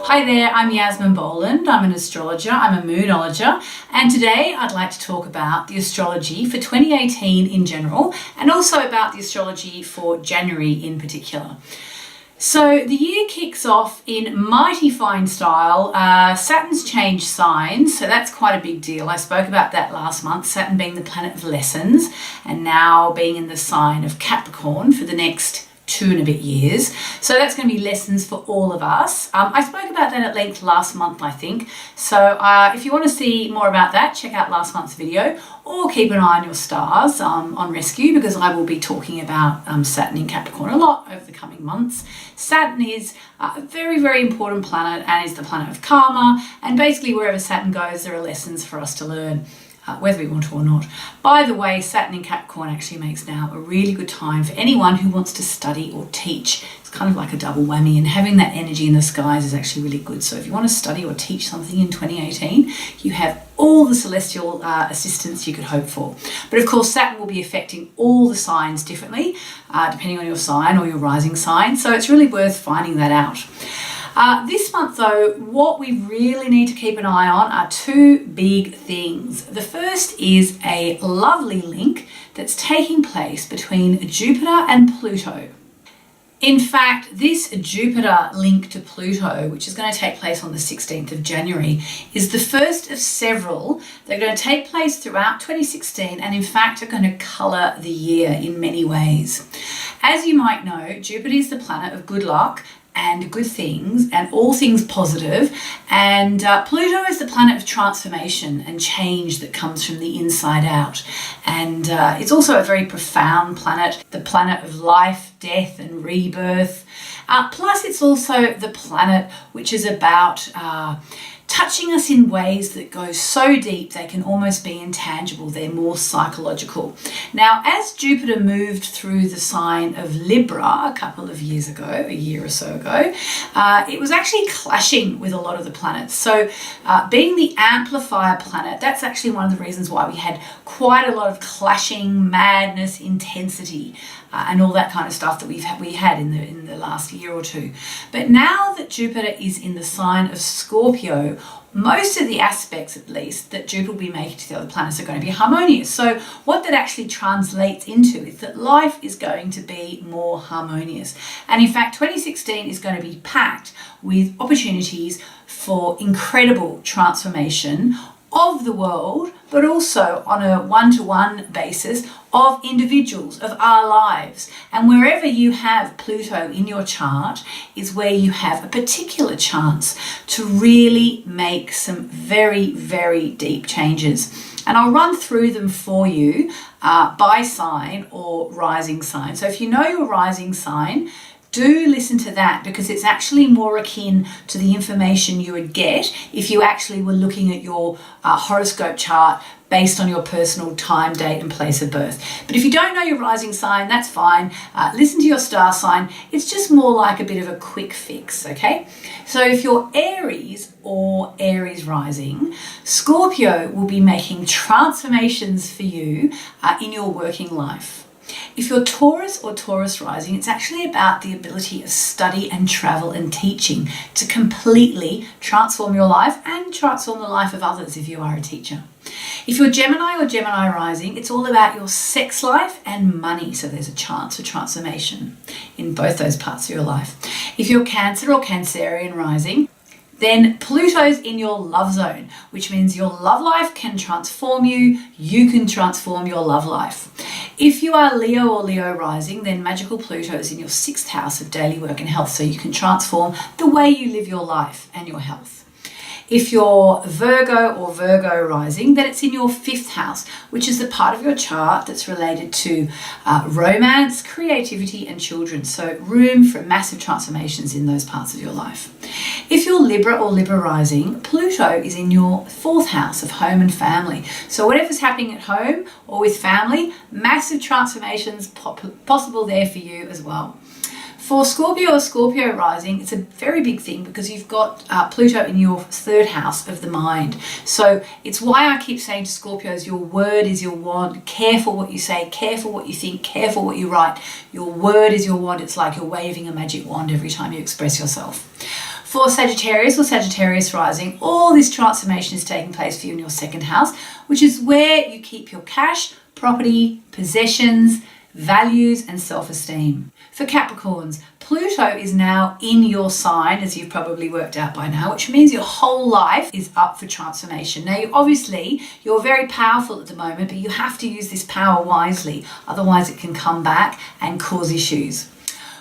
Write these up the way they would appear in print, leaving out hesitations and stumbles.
Hi there, I'm Yasmin Boland. I'm an astrologer, I'm a moonologer, and today I'd like to talk about the astrology for 2018 in general and also about the astrology for January in particular. So the year kicks off in mighty fine style. Saturn's changed signs, so that's quite a big deal. I spoke about that last month, Saturn being the planet of lessons and now being in the sign of Capricorn for the next 2 and a bit years. So that's going to be lessons for all of us. I spoke about that at length last month, I think. So if you want to see more about that, check out last month's video or keep an eye on your stars on Rescue, because I will be talking about Saturn in Capricorn a lot over the coming months. Saturn is a very, very important planet and is the planet of karma. And basically wherever Saturn goes, there are lessons for us to learn, whether we want to or not. By the way, Saturn in Capricorn actually makes now a really good time for anyone who wants to study or teach. It's kind of like a double whammy, and having that energy in the skies is actually really good. So if you want to study or teach something in 2018, you have all the celestial assistance you could hope for. But of course, Saturn will be affecting all the signs differently, depending on your sign or your rising sign. So it's really worth finding that out. This month though, what we really need to keep an eye on are 2 big things. The first is a lovely link that's taking place between Jupiter and Pluto. In fact, this Jupiter link to Pluto, which is going to take place on the 16th of January, is the first of several that are going to take place throughout 2016 and in fact are going to colour the year in many ways. As you might know, Jupiter is the planet of good luck and good things and all things positive, and Pluto is the planet of transformation and change that comes from the inside out, and it's also a very profound planet, the planet of life, death and rebirth. Plus it's also the planet which is about touching us in ways that go so deep they can almost be intangible. They're more psychological. Now, as Jupiter moved through the sign of Libra a couple of years ago, a year or so ago, it was actually clashing with a lot of the planets. So being the amplifier planet, that's actually one of the reasons why we had quite a lot of clashing, madness, intensity, and all that kind of stuff that we had in the last year or two. But now that Jupiter is in the sign of Scorpio, most of the aspects, at least, that Jupiter will be making to the other planets are going to be harmonious. So what that actually translates into is that life is going to be more harmonious. And in fact, 2016 is going to be packed with opportunities for incredible transformation of the world, but also on a one-to-one basis of individuals, of our lives. And wherever you have Pluto in your chart is where you have a particular chance to really make some very, very deep changes. And I'll run through them for you by sign or rising sign. So if you know your rising sign, do listen to that, because it's actually more akin to the information you would get if you actually were looking at your horoscope chart based on your personal time, date and place of birth. But if you don't know your rising sign, that's fine. Listen to your star sign. It's just more like a bit of a quick fix, okay? So if you're Aries or Aries rising, Scorpio will be making transformations for you in your working life. If you're Taurus or Taurus rising, it's actually about the ability of study and travel and teaching to completely transform your life and transform the life of others if you are a teacher. If you're Gemini or Gemini rising, it's all about your sex life and money. So there's a chance for transformation in both those parts of your life. If you're Cancer or Cancerian rising, then Pluto's in your love zone, which means your love life can transform you, you can transform your love life. If you are Leo or Leo rising, then magical Pluto is in your 6th house of daily work and health, so you can transform the way you live your life and your health. If you're Virgo or Virgo rising, then it's in your 5th house, which is the part of your chart that's related to romance, creativity and children. So room for massive transformations in those parts of your life. If you're Libra or Libra rising, Pluto is in your 4th house of home and family. So whatever's happening at home or with family, massive transformations possible there for you as well. For Scorpio or Scorpio rising, it's a very big thing because you've got Pluto in your 3rd house of the mind. So it's why I keep saying to Scorpios, your word is your wand. Careful what you say, careful what you think, careful what you write. Your word is your wand. It's like you're waving a magic wand every time you express yourself. For Sagittarius or Sagittarius rising, all this transformation is taking place for you in your second house, which is where you keep your cash, property, possessions, values, and self-esteem. For Capricorns, Pluto is now in your sign, as you've probably worked out by now, which means your whole life is up for transformation. Now, you're very powerful at the moment, but you have to use this power wisely. Otherwise, it can come back and cause issues.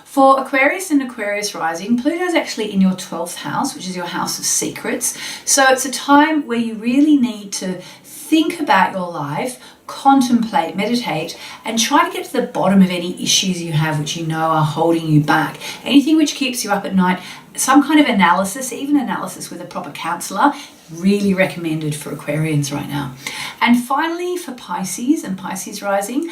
For Aquarius and Aquarius rising, Pluto is actually in your 12th house, which is your house of secrets. So it's a time where you really need to think about your life, contemplate, meditate, and try to get to the bottom of any issues you have which you know are holding you back. Anything which keeps you up at night, some kind of analysis, even analysis with a proper counsellor, really recommended for Aquarians right now. And finally, for Pisces and Pisces rising,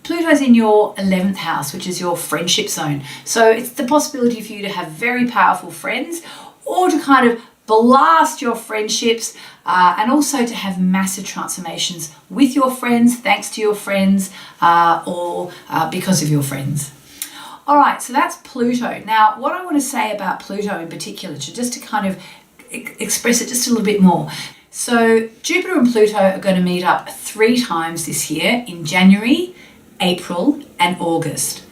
Pluto's in your 11th house, which is your friendship zone. So it's the possibility for you to have very powerful friends, or to kind of blast your friendships, and also to have massive transformations with your friends, thanks to your friends, or because of your friends. All right, so that's Pluto. Now, what I want to say about Pluto in particular, just to kind of express it just a little bit more. So Jupiter and Pluto are going to meet up 3 times this year, in January, April, and August.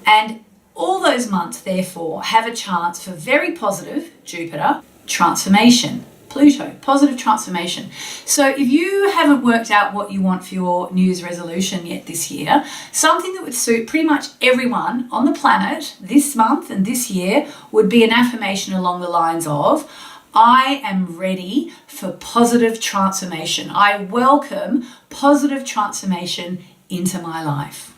And all those months, therefore, have a chance for very positive Jupiter transformation. Pluto, positive transformation. So if you haven't worked out what you want for your New Year's resolution yet this year, something that would suit pretty much everyone on the planet this month and this year would be an affirmation along the lines of, I am ready for positive transformation. I welcome positive transformation into my life.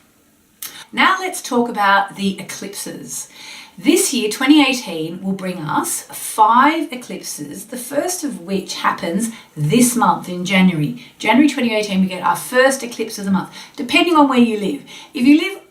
Now let's talk about the eclipses. This year, 2018, will bring us 5 eclipses, the first of which happens this month in January. January 2018, we get our first eclipse of the month, depending on where you live. If you live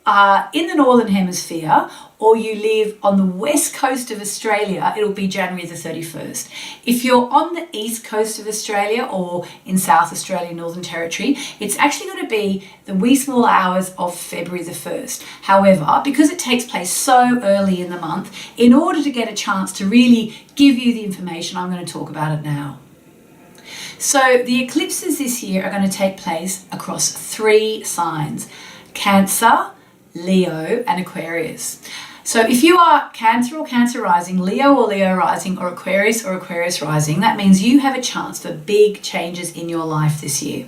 in the Northern Hemisphere, or you live on the west coast of Australia, it'll be January the 31st. If you're on the east coast of Australia or in South Australia, Northern Territory, it's actually going to be the wee small hours of February the 1st. However, because it takes place so early in the month, in order to get a chance to really give you the information, I'm going to talk about it now. So the eclipses this year are going to take place across 3 signs: Cancer, Leo, and Aquarius. So if you are Cancer or Cancer rising, Leo or Leo rising, or Aquarius rising, that means you have a chance for big changes in your life this year.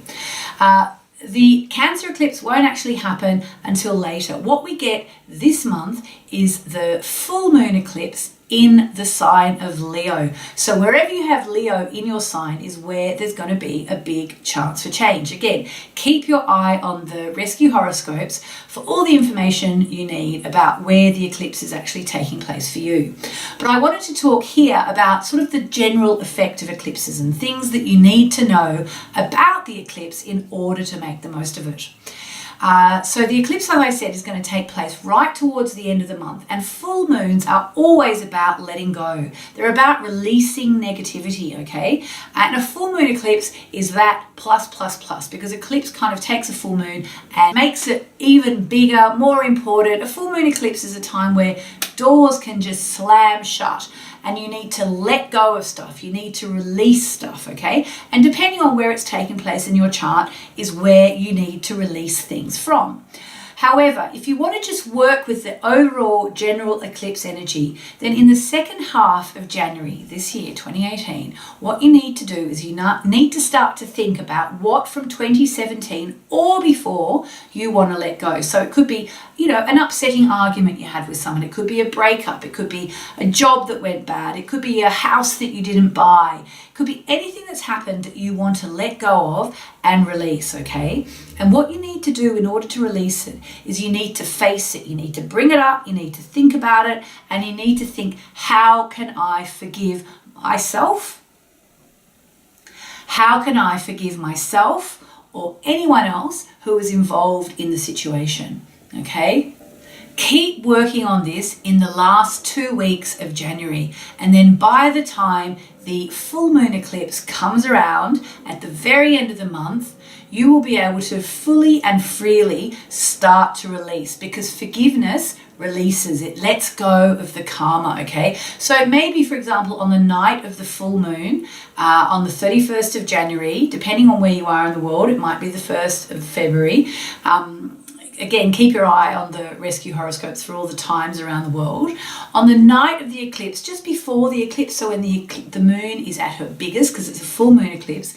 The Cancer eclipse won't actually happen until later. What we get this month is the full moon eclipse in the sign of Leo. So wherever you have Leo in your sign is where there's going to be a big chance for change. Again, keep your eye on the rescue horoscopes for all the information you need about where the eclipse is actually taking place for you. But I wanted to talk here about sort of the general effect of eclipses and things that you need to know about the eclipse in order to make the most of it. So the eclipse, as I said, is going to take place right towards the end of the month, and full moons are always about letting go. They're about releasing negativity, okay? And a full moon eclipse is that plus, because eclipse kind of takes a full moon and makes it even bigger, more important. A full moon eclipse is a time where doors can just slam shut, and you need to let go of stuff. You need to release stuff, okay? And depending on where it's taking place in your chart is where you need to release things from. However, if you want to just work with the overall general eclipse energy, then in the second half of January this year, 2018, what you need to do is you need to start to think about what from 2017 or before you want to let go. So it could be, an upsetting argument you had with someone. It could be a breakup. It could be a job that went bad. It could be a house that you didn't buy. It could be anything that's happened that you want to let go of and release, okay? And what you need to do in order to release it is you need to face it. You need to bring it up. You need to think about it. And you need to think, how can I forgive myself? How can I forgive myself or anyone else who is involved in the situation? Okay? Keep working on this in the last 2 weeks of January. And then by the time the full moon eclipse comes around at the very end of the month, you will be able to fully and freely start to release, because forgiveness releases, it lets go of the karma, okay? So maybe, for example, on the night of the full moon, on the 31st of January, depending on where you are in the world, it might be the 1st of February. Again, keep your eye on the rescue horoscopes for all the times around the world. On the night of the eclipse, just before the eclipse, so when the moon is at her biggest, because it's a full moon eclipse,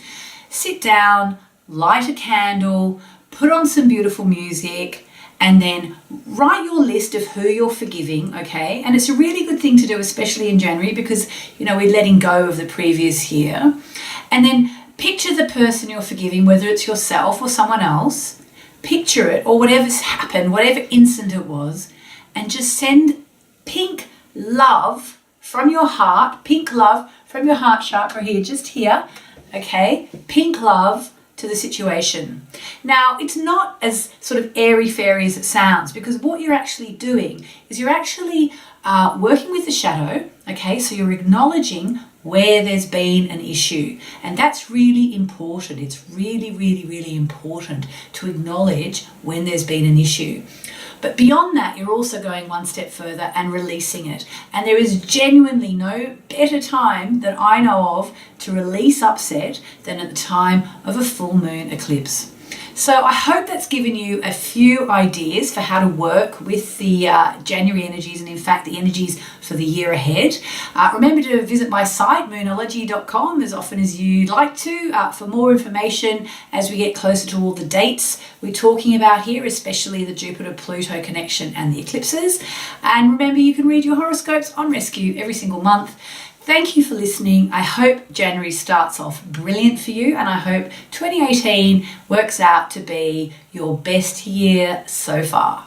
sit down, light a candle, put on some beautiful music, and then write your list of who you're forgiving, okay? And it's a really good thing to do, especially in January, because, you know, we're letting go of the previous year. And then picture the person you're forgiving, whether it's yourself or someone else. Picture it, or whatever's happened, whatever incident it was, and just send pink love from your heart, pink love from your heart chakra here, just here, okay? Pink love to the situation. Now, it's not as sort of airy-fairy as it sounds, because what you're actually doing is you're actually working with the shadow, okay? So you're acknowledging where there's been an issue. And that's really important. It's really, really, really important to acknowledge when there's been an issue. But beyond that, you're also going one step further and releasing it. And there is genuinely no better time that I know of to release upset than at the time of a full moon eclipse. So I hope that's given you a few ideas for how to work with the January energies, and in fact the energies for the year ahead. Remember to visit my site moonology.com as often as you'd like to for more information as we get closer to all the dates we're talking about here, especially the Jupiter-Pluto connection and the eclipses. And remember, you can read your horoscopes on Rescue every single month. Thank you for listening. I hope January starts off brilliant for you, and I hope 2018 works out to be your best year so far.